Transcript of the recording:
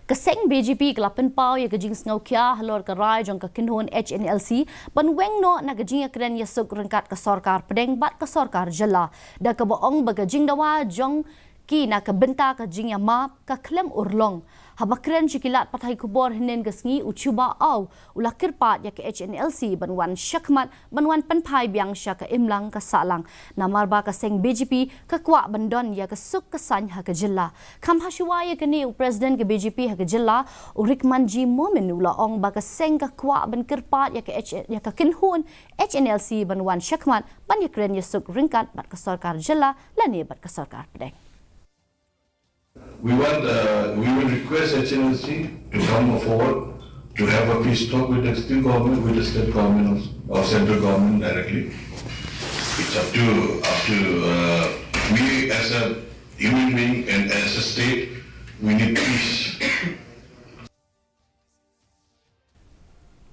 Kaseng BGP kelapen pau ya kajing sngau kia halor karai jong ka kinhon HNLC ban weng no na kajing akren ya suk rengkat ka sarkar pedeng bat ka sarkar jela da ka boong ba kajing dawa jong ki na ka benta kajing ya map ka klem urlong habakren cikilat patai kubor hinen gasngi ucuba au ulakir pat ya ke HNLC banwan syakmat banwan penpai biang syaka imlang ka salang namar ba kaseng BGP ka kwa bandon ya ka suk kesan ha ka jela kam hashwa ya kini presiden ke BGP ha ka jela urikman ji momen ula ong ba kaseng ka kwa ban kirpat ya ka kinhun HNLC banwan syakmat ban ya kren ya suk ringkat bat ka sarkar jela lani bat ka sarkar pedeng. We will request HNLC to come forward to have a peace talk with the state government, or central government directly. It's up to we as a human being and as a state, we need peace.